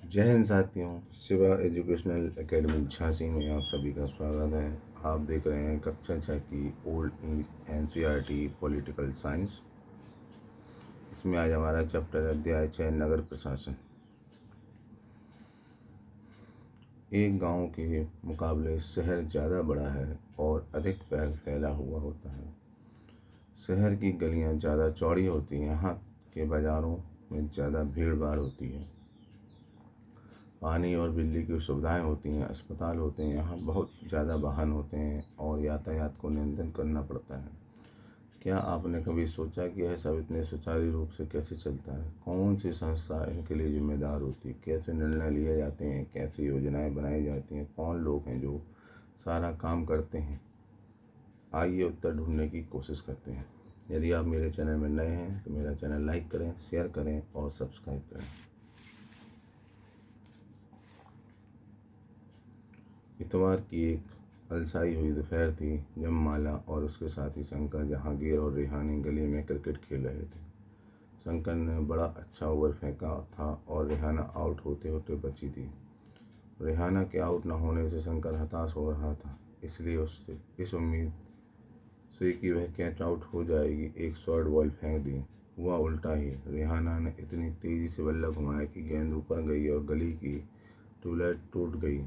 जय हिंद साथियों। Shiva educational academy Jhansi में आप सभी का स्वागत है। आप देख रहे हैं कक्षा 6 की ओल्ड एनसीईआरटी पॉलिटिकल साइंस। इसमें आज हमारा चैप्टर अध्याय 6 नगर प्रशासन। एक गांव के मुकाबले शहर ज़्यादा बड़ा है और अधिक फैला हुआ होता है। शहर की गलियां ज़्यादा चौड़ी होती हैं, यहाँ के बाज़ारों में ज़्यादा भीड़ भाड़ होती है। पानी और बिजली की सुविधाएं होती हैं, अस्पताल होते हैं, यहाँ बहुत ज़्यादा वाहन होते हैं और यातायात को नियंत्रण करना पड़ता है। क्या आपने कभी सोचा कि यह सब इतने सुचारू रूप से कैसे चलता है? कौन सी संस्था इनके लिए जिम्मेदार होती है? कैसे निर्णय लिए जाते हैं? कैसे योजनाएं बनाई जाती हैं? कौन लोग हैं जो सारा काम करते हैं? आइए उत्तर ढूंढने की कोशिश करते हैं। यदि आप मेरे चैनल में नए हैं तो मेरा चैनल लाइक करें, शेयर करें और सब्सक्राइब करें। इतवार की एक अलसाई हुई दोपहर थी जब माला और उसके साथी शंकर जहांगीर और रेहानी गली में क्रिकेट खेल रहे थे। शंकर ने बड़ा अच्छा ओवर फेंका था और रेहाना आउट होते होते बची थी। रेहाना के आउट न होने से शंकर हताश हो रहा था, इसलिए उससे इस उम्मीद से कि वह कैच आउट हो जाएगी एक शॉर्ट बॉल फेंक दी। हुआ उल्टा ही। रेहाना ने इतनी तेजी से बल्ला घुमाया कि गेंद ऊपर गई और गली की ट्यूबलाइट टूट गई।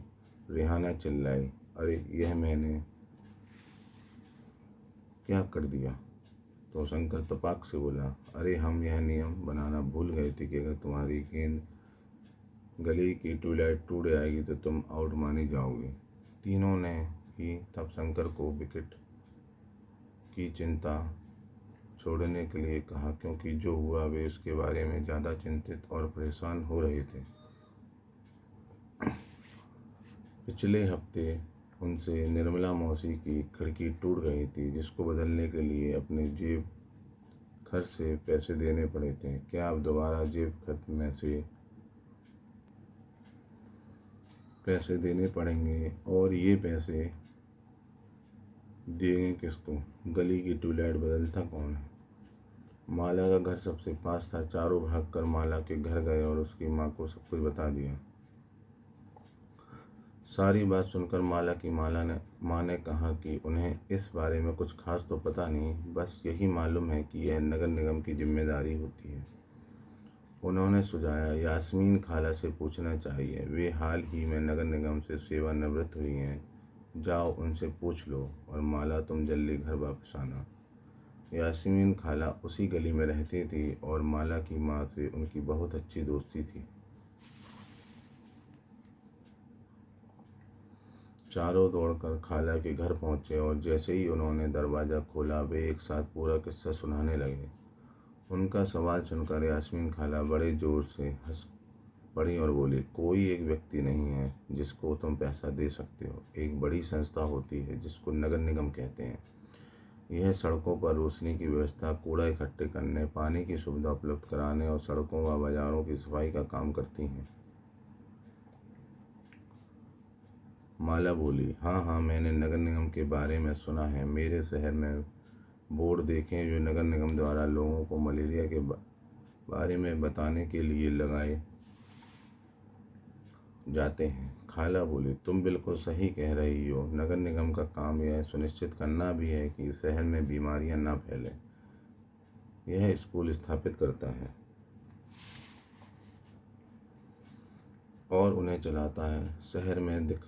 रेहाना चिल्लाई, अरे यह मैंने क्या कर दिया? तो शंकर तपाक से बोला, अरे हम यह नियम बनाना भूल गए थे कि अगर तुम्हारी गेंद गली की ट्यूबलाइट टूट जाएगी तो तुम आउट मानी जाओगे। तीनों ने ही तब शंकर को विकेट की चिंता छोड़ने के लिए कहा, क्योंकि जो हुआ वे उसके बारे में ज़्यादा चिंतित और परेशान हो रहे थे। पिछले हफ्ते उनसे निर्मला मौसी की खिड़की टूट गई थी, जिसको बदलने के लिए अपने जेब खर्च से पैसे देने पड़े थे। क्या अब दोबारा जेब खर्च में से पैसे देने पड़ेंगे? और ये पैसे देंगे किसको? गली की ट्यूबलाइट बदलता कौन है? माला का घर सबसे पास था। चारों भागकर माला के घर गए और उसकी माँ को सब कुछ बता दिया। सारी बात सुनकर माँ ने कहा कि उन्हें इस बारे में कुछ खास तो पता नहीं, बस यही मालूम है कि यह नगर निगम की जिम्मेदारी होती है। उन्होंने सुझाया, यास्मीन खाला से पूछना चाहिए, वे हाल ही में नगर निगम से सेवानिवृत्त हुई हैं। जाओ उनसे पूछ लो, और माला तुम जल्दी घर वापस आना। यास्मीन खाला उसी गली में रहती थी और माला की माँ से उनकी बहुत अच्छी दोस्ती थी। चारों दौड़कर खाला के घर पहुंचे और जैसे ही उन्होंने दरवाज़ा खोला वे एक साथ पूरा किस्सा सुनाने लगे। उनका सवाल सुनकर यास्मीन खाला बड़े ज़ोर से हंस पड़ी और बोली, कोई एक व्यक्ति नहीं है जिसको तुम पैसा दे सकते हो। एक बड़ी संस्था होती है जिसको नगर निगम कहते हैं। यह सड़कों पर रोशनी की व्यवस्था, कूड़ा इकट्ठे करने, पानी की सुविधा उपलब्ध कराने और सड़कों व बाज़ारों की सफाई का काम करती हैं। माला बोली, हाँ हाँ, मैंने नगर निगम के बारे में सुना है। मेरे शहर में बोर्ड देखें जो नगर निगम द्वारा लोगों को मलेरिया के बारे में बताने के लिए लगाए जाते हैं। खाला बोली, तुम बिल्कुल सही कह रही हो। नगर निगम का काम यह सुनिश्चित करना भी है कि शहर में बीमारियां ना फैलें। यह स्कूल स्थापित करता है और उन्हें चलाता है। शहर में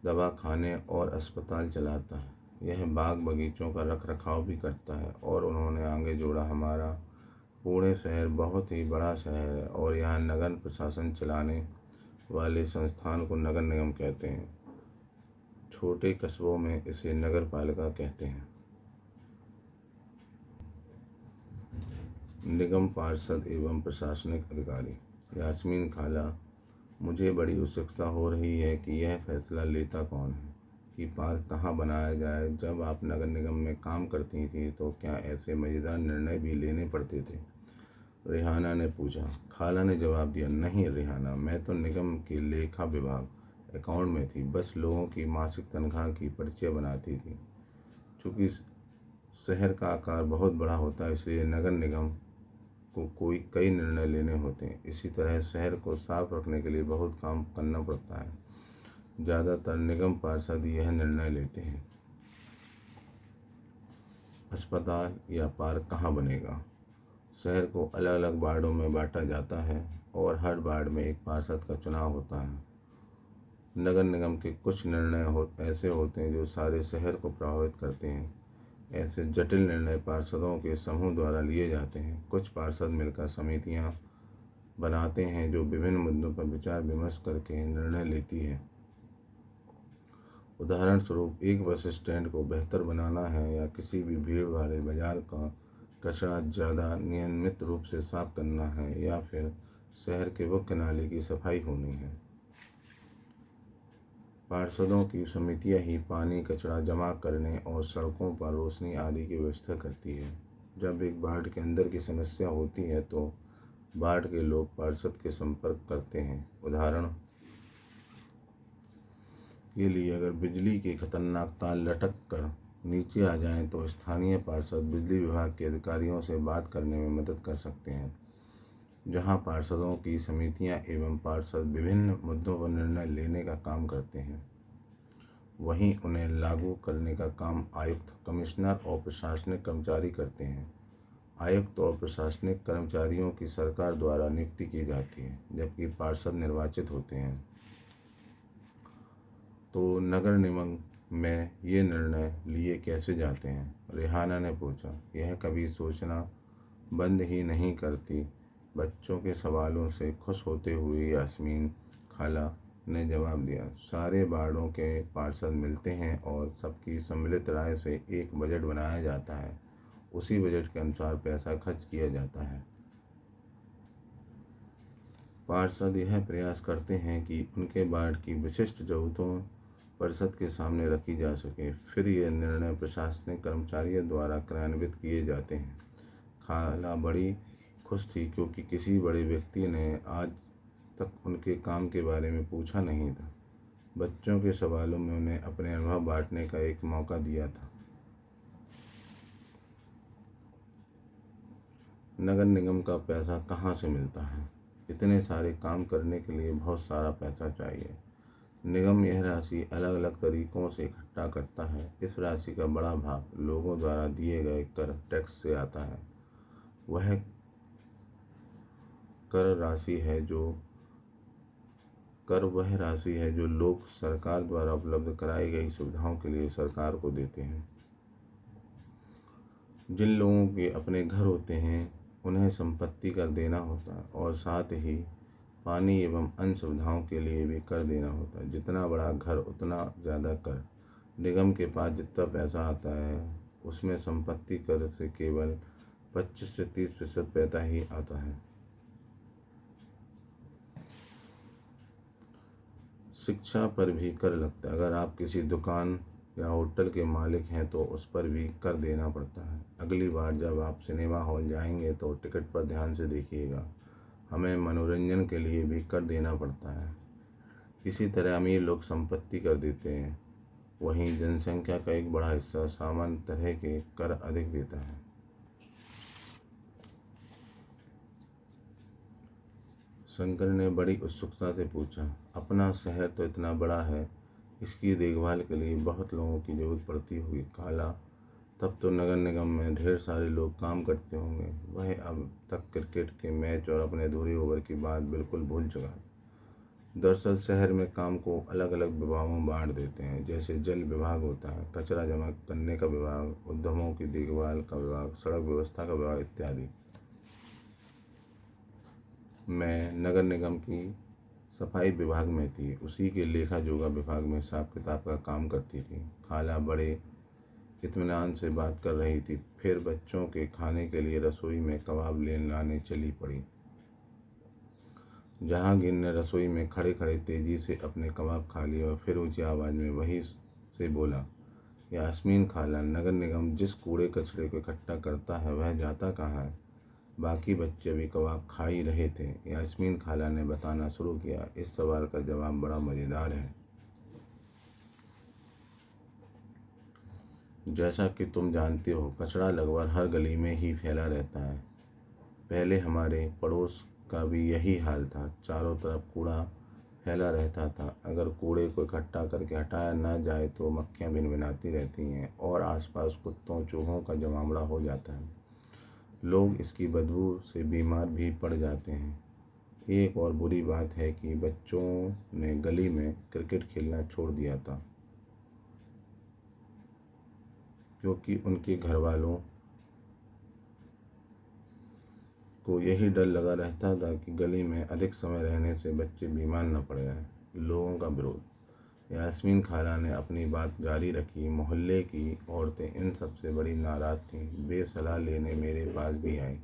दवाखाने और अस्पताल चलाता है। यह बाग बगीचों का रख रखाव भी करता है। और उन्होंने आगे जोड़ा, हमारा पुणे शहर बहुत ही बड़ा शहर है और यहाँ नगर प्रशासन चलाने वाले संस्थान को नगर निगम कहते हैं। छोटे कस्बों में इसे नगर पालिका कहते हैं। निगम पार्षद एवं प्रशासनिक अधिकारी। यास्मीन खाला, मुझे बड़ी उत्सुकता हो रही है कि यह फैसला लेता कौन है कि पार्क कहाँ बनाया जाए। जब आप नगर निगम में काम करती थी तो क्या ऐसे मज़ेदार निर्णय भी लेने पड़ते थे? रेहाना ने पूछा। खाला ने जवाब दिया, नहीं रेहाना, मैं तो निगम के लेखा विभाग अकाउंट में थी, बस लोगों की मासिक तनख्वाह की पर्चियाँ बनाती थी। चूँकि शहर का आकार बहुत बड़ा होता है, इसलिए नगर निगम को कई निर्णय लेने होते हैं। इसी तरह शहर को साफ रखने के लिए बहुत काम करना पड़ता है। ज़्यादातर निगम पार्षद यह निर्णय लेते हैं। अस्पताल या पार्क कहाँ बनेगा? शहर को अलग अलग वार्डों में बांटा जाता है और हर वार्ड में एक पार्षद का चुनाव होता है। नगर निगम के कुछ निर्णय ऐसे होते हैं जो सारे शहर को प्रभावित करते हैं। ऐसे जटिल निर्णय पार्षदों के समूह द्वारा लिए जाते हैं। कुछ पार्षद मिलकर समितियां बनाते हैं जो विभिन्न मुद्दों पर विचार विमर्श करके निर्णय लेती है। उदाहरण स्वरूप, एक बस स्टैंड को बेहतर बनाना है या किसी भी भीड़ वाले बाजार का कचरा ज़्यादा नियमित रूप से साफ करना है या फिर शहर के मुख्य नाले की सफाई होनी है। पार्षदों की समितियां ही पानी, कचरा जमा करने और सड़कों पर रोशनी आदि की व्यवस्था करती है। जब एक वार्ड के अंदर की समस्या होती है तो वार्ड के लोग पार्षद के संपर्क करते हैं। उदाहरण के लिए, अगर बिजली के खतरनाक तार लटक कर नीचे आ जाएं तो स्थानीय पार्षद बिजली विभाग के अधिकारियों से बात करने में मदद कर सकते हैं। जहां पार्षदों की समितियां एवं पार्षद विभिन्न मुद्दों पर निर्णय लेने का काम करते हैं, वहीं उन्हें लागू करने का काम आयुक्त, कमिश्नर और प्रशासनिक कर्मचारी करते हैं। आयुक्त और प्रशासनिक कर्मचारियों की सरकार द्वारा नियुक्ति की जाती है, जबकि पार्षद निर्वाचित होते हैं। तो नगर निगम में ये निर्णय लिए कैसे जाते हैं? रेहाना ने पूछा। यह कभी सोचना बंद ही नहीं करती, बच्चों के सवालों से खुश होते हुए यास्मीन खाला ने जवाब दिया। सारे वार्डों के पार्षद मिलते हैं और सबकी सम्मिलित राय से एक बजट बनाया जाता है। उसी बजट के अनुसार पैसा खर्च किया जाता है। पार्षद यह प्रयास करते हैं कि उनके वार्ड की विशिष्ट जरूरतों परिषद के सामने रखी जा सके। फिर ये निर्णय प्रशासनिक कर्मचारियों द्वारा क्रियान्वित किए जाते हैं। खाला बड़ी खुश थी क्योंकि किसी बड़े व्यक्ति ने आज तक उनके काम के बारे में पूछा नहीं था। बच्चों के सवालों में उन्हें अपने अनुभव बांटने का एक मौका दिया था। नगर निगम का पैसा कहाँ से मिलता है? इतने सारे काम करने के लिए बहुत सारा पैसा चाहिए। निगम यह राशि अलग अलग तरीकों से इकट्ठा करता है। इस राशि का बड़ा भाग लोगों द्वारा दिए गए कर, टैक्स से आता है। वह कर राशि है जो लोग सरकार द्वारा उपलब्ध कराई गई सुविधाओं के लिए सरकार को देते हैं। जिन लोगों के अपने घर होते हैं उन्हें संपत्ति कर देना होता है और साथ ही पानी एवं अन्य सुविधाओं के लिए भी कर देना होता है। जितना बड़ा घर उतना ज़्यादा कर। निगम के पास जितना पैसा आता है उसमें संपत्ति कर से केवल 25 से 30% पैसा ही आता है। शिक्षा पर भी कर लगता है। अगर आप किसी दुकान या होटल के मालिक हैं तो उस पर भी कर देना पड़ता है। अगली बार जब आप सिनेमा हॉल जाएंगे तो टिकट पर ध्यान से देखिएगा। हमें मनोरंजन के लिए भी कर देना पड़ता है। इसी तरह अमीर लोग संपत्ति कर देते हैं, वहीं जनसंख्या का एक बड़ा हिस्सा सामान्य तरह के कर अधिक देता है। शंकर ने बड़ी उत्सुकता से पूछा। अपना शहर तो इतना बड़ा है, इसकी देखभाल के लिए बहुत लोगों की जरूरत पड़ती होगी। खाला, तब तो नगर निगम में ढेर सारे लोग काम करते होंगे। वह अब तक क्रिकेट के मैच और अपने अधूरे ओवर की बात बिल्कुल भूल चुका है। दरअसल शहर में काम को अलग अलग विभागों में बांट देते हैं। जैसे जल विभाग होता है, कचरा जमा करने का विभाग, उद्यमों की देखभाल का विभाग, सड़क व्यवस्था का विभाग इत्यादि। मैं नगर निगम की सफाई विभाग में थी, उसी के लेखा जोखा विभाग में हिसाब किताब का काम करती थी। खाला बड़े इत्मीनान से बात कर रही थी। फिर बच्चों के खाने के लिए रसोई में कबाब लाने चली पड़ी। जहांगीर ने रसोई में खड़े खड़े तेजी से अपने कबाब खा लिए और फिर ऊंची आवाज़ में वही से बोला, यास्मीन खाला, नगर निगम जिस कूड़े कचरे को इकट्ठा करता है वह जाता कहाँ है? बाकी बच्चे भी कबाब खा ही रहे थे। यास्मीन खाला ने बताना शुरू किया। इस सवाल का जवाब बड़ा मज़ेदार है। जैसा कि तुम जानते हो, कचरा लगभग हर गली में ही फैला रहता है। पहले हमारे पड़ोस का भी यही हाल था। चारों तरफ कूड़ा फैला रहता था। अगर कूड़े को इकट्ठा करके हटाया ना जाए तो मक्खियाँ भिनभिनाती रहती हैं और आसपास कुत्तों चूहों का जमावड़ा हो जाता है। लोग इसकी बदबू से बीमार भी पड़ जाते हैं। एक और बुरी बात है कि बच्चों ने गली में क्रिकेट खेलना छोड़ दिया था, क्योंकि उनके घर वालों को यही डर लगा रहता था कि गली में अधिक समय रहने से बच्चे बीमार न पड़ जाएं। लोगों का विरोध। यास्मीन खाला ने अपनी बात जारी रखी। मोहल्ले की औरतें इन सबसे बड़ी नाराज़ थीं। वे सलाह लेने मेरे पास भी आईं।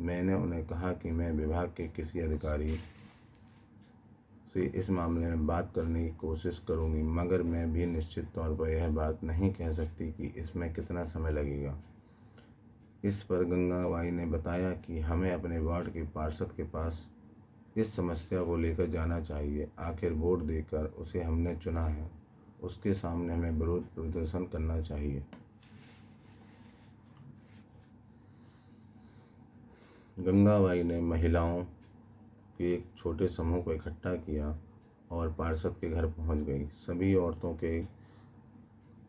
मैंने उन्हें कहा कि मैं विभाग के किसी अधिकारी से इस मामले में बात करने की कोशिश करूंगी, मगर मैं भी निश्चित तौर पर यह बात नहीं कह सकती कि इसमें कितना समय लगेगा। इस पर गंगाबाई ने बताया कि हमें अपने वार्ड के पार्षद के पास इस समस्या को लेकर जाना चाहिए। आखिर वोट देकर उसे हमने चुना है, उसके सामने हमें विरोध प्रदर्शन करना चाहिए। गंगाबाई ने महिलाओं के एक छोटे समूह को इकट्ठा किया और पार्षद के घर पहुंच गई। सभी औरतों के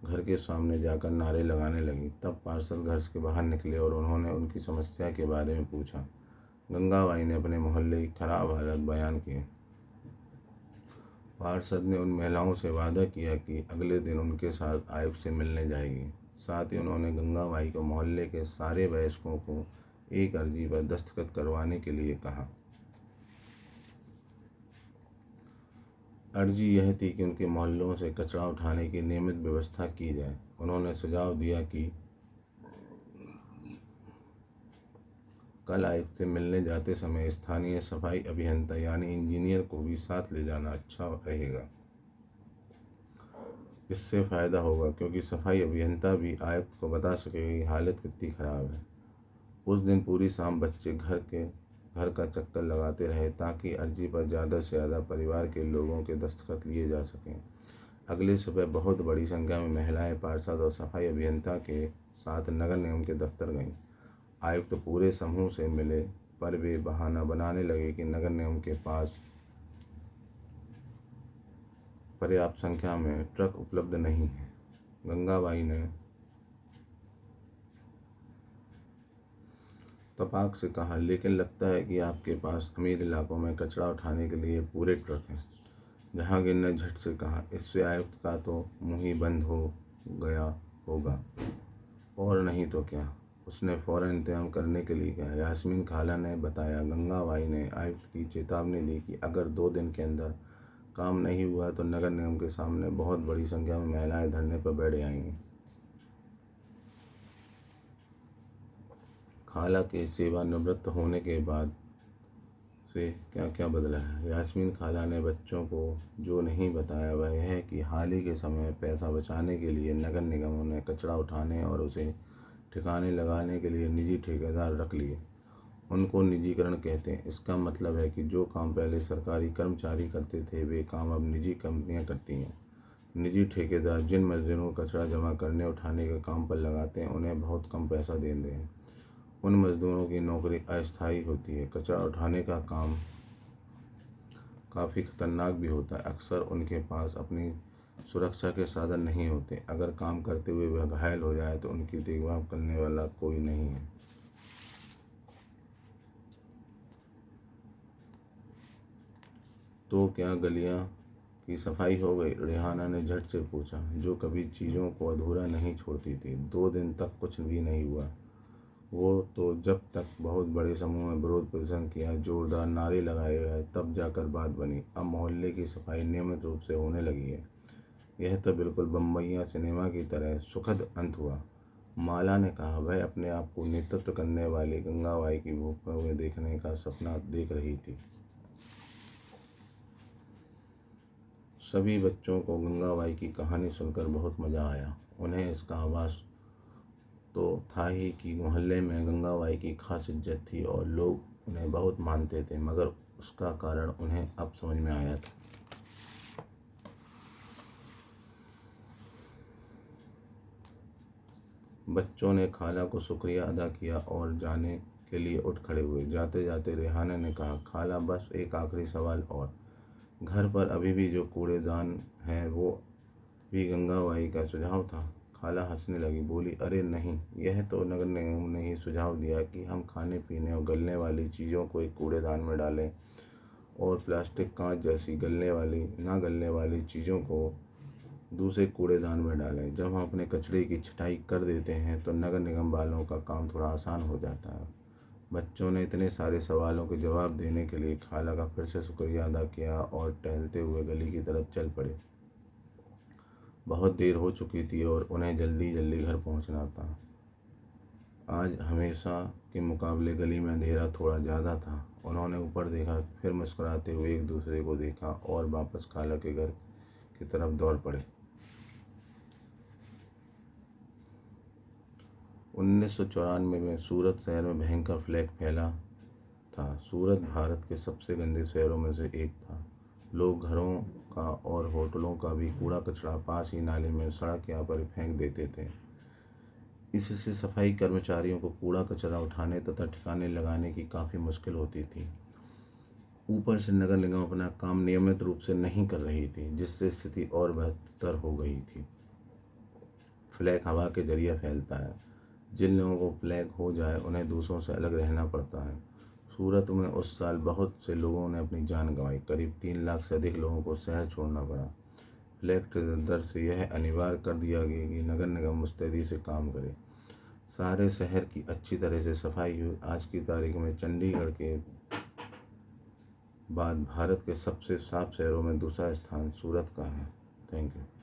घर के सामने जाकर नारे लगाने लगी। तब पार्षद घर से बाहर निकले और उन्होंने उनकी समस्या के बारे में पूछा। गंगाबाई ने अपने मोहल्ले की खराब हालत बयान की। पार्षद ने उन महिलाओं से वादा किया कि अगले दिन उनके साथ आयुक्त से मिलने जाएगी। साथ ही उन्होंने गंगाबाई को मोहल्ले के सारे वयस्कों को एक अर्जी पर दस्तखत करवाने के लिए कहा। अर्जी यह थी कि उनके मोहल्लों से कचरा उठाने की नियमित व्यवस्था की जाए। उन्होंने सुझाव दिया कि कल आयुक्त से मिलने जाते समय स्थानीय सफाई अभियंता यानी इंजीनियर को भी साथ ले जाना अच्छा रहेगा। इससे फ़ायदा होगा क्योंकि सफाई अभियंता भी आयुक्त को बता सकेगा कि हालत कितनी ख़राब है। उस दिन पूरी शाम बच्चे घर का चक्कर लगाते रहे ताकि अर्जी पर ज़्यादा से ज़्यादा परिवार के लोगों के दस्तखत लिए जा सकें। अगली सुबह बहुत बड़ी संख्या में महिलाएं पार्षद और सफाई अभियंता के साथ नगर निगम के दफ्तर गईं। आयुक्त पूरे समूह से मिले, पर वे बहाना बनाने लगे कि नगर निगम के पास पर्याप्त संख्या में ट्रक उपलब्ध नहीं है। गंगाबाई ने तपाक से कहा, लेकिन लगता है कि आपके पास अमीर इलाकों में कचरा उठाने के लिए पूरे ट्रक हैं। जहांगीर ने झट से कहा, इससे आयुक्त का तो मुंह ही बंद हो गया होगा, और नहीं तो क्या। उसने फ़ौरन इंतजाम करने के लिए कहा। यास्मीन खाला ने बताया, गंगाबाई ने आयुक्त की चेतावनी दी कि अगर 2 दिन के अंदर काम नहीं हुआ तो नगर निगम के सामने बहुत बड़ी संख्या में महिलाएं धरने पर बैठ जाएंगी। खाला के सेवानिवृत्त होने के बाद से क्या क्या बदला है। यास्मीन खाला ने बच्चों को जो नहीं बताया वह यह है कि हाल ही के समय में पैसा बचाने के लिए नगर निगमों ने कचरा उठाने और उसे ठिकाने लगाने के लिए निजी ठेकेदार रख लिए। उनको निजीकरण कहते हैं। इसका मतलब है कि जो काम पहले सरकारी कर्मचारी करते थे वे काम अब निजी कंपनियां करती हैं। निजी ठेकेदार जिन मजदूरों को कचरा जमा करने उठाने के काम पर लगाते हैं उन्हें बहुत कम पैसा देते हैं। उन मजदूरों की नौकरी अस्थायी होती है। कचरा उठाने का काम काफ़ी खतरनाक भी होता है। अक्सर उनके पास अपनी सुरक्षा के साधन नहीं होते। अगर काम करते हुए वह घायल हो जाए तो उनकी देखभाल करने वाला कोई नहीं है। तो क्या गलियां की सफाई हो गई? रेहाना ने झट से पूछा, जो कभी चीज़ों को अधूरा नहीं छोड़ती थी। 2 दिन तक कुछ भी नहीं हुआ। वो तो जब तक बहुत बड़े समूह में विरोध प्रदर्शन किया, जोरदार नारे लगाए गए, तब जाकर बात बनी। अब मोहल्ले की सफाई नियमित रूप से होने लगी है। यह तो बिल्कुल बम्बईया सिनेमा की तरह सुखद अंत हुआ। माला ने कहा। वह अपने आप को नेतृत्व करने वाली गंगाबाई की भूमिका में देखने का सपना देख रही थी। सभी बच्चों को गंगाबाई की कहानी सुनकर बहुत मज़ा आया। उन्हें इसका आभास तो था ही कि मोहल्ले में गंगाबाई की खास इज्जत थी और लोग उन्हें बहुत मानते थे, मगर उसका कारण उन्हें अब समझ में आया था। बच्चों ने खाला को शुक्रिया अदा किया और जाने के लिए उठ खड़े हुए। जाते जाते रेहाना ने कहा, खाला बस एक आखिरी सवाल और, घर पर अभी भी जो कूड़ेदान है वो भी गंगाबाई का सुझाव था? खाला हंसने लगी, बोली, अरे नहीं, यह तो नगर निगम ने ही सुझाव दिया कि हम खाने पीने और गलने वाली चीज़ों को एक कूड़ेदान में डालें और प्लास्टिक, कांच जैसी गलने वाली ना गलने वाली चीज़ों को दूसरे कूड़ेदान में डालें। जब हम अपने कचरे की छँटाई कर देते हैं तो नगर निगम वालों का काम थोड़ा आसान हो जाता है। बच्चों ने इतने सारे सवालों के जवाब देने के लिए खाला का फिर से शुक्रिया अदा किया और टहलते हुए गली की तरफ चल पड़े। बहुत देर हो चुकी थी और उन्हें जल्दी जल्दी घर पहुंचना था। आज हमेशा के मुकाबले गली में अंधेरा थोड़ा ज़्यादा था। उन्होंने ऊपर देखा, फिर मुस्कुराते हुए एक दूसरे को देखा और वापस खाला के घर की तरफ दौड़ पड़े। 1994 में सूरत शहर में भयंकर फ्लैग फैला था। सूरत भारत के सबसे गंदे शहरों में से एक था। लोग घरों का और होटलों का भी कूड़ा कचरा पास ही नाले में, सड़क या पर फेंक देते थे। इससे सफाई कर्मचारियों को कूड़ा कचरा उठाने तथा ठिकाने लगाने की काफ़ी मुश्किल होती थी। ऊपर से नगर निगम अपना काम नियमित रूप से नहीं कर रही थी, जिससे स्थिति और बेहतर हो गई थी। फ्लैग हवा के जरिए फैलता है। जिन लोगों को फ्लैग हो जाए उन्हें दूसरों से अलग रहना पड़ता है। सूरत में उस साल बहुत से लोगों ने अपनी जान गंवाई। करीब 3 लाख से अधिक लोगों को शहर छोड़ना पड़ा। फ्लैग के डर से यह अनिवार्य कर दिया गया कि नगर निगम मुस्तैदी से काम करे। सारे शहर की अच्छी तरह से सफाई हुई। आज की तारीख में चंडीगढ़ के बाद भारत के सबसे साफ शहरों में दूसरा स्थान सूरत का है। Thank you.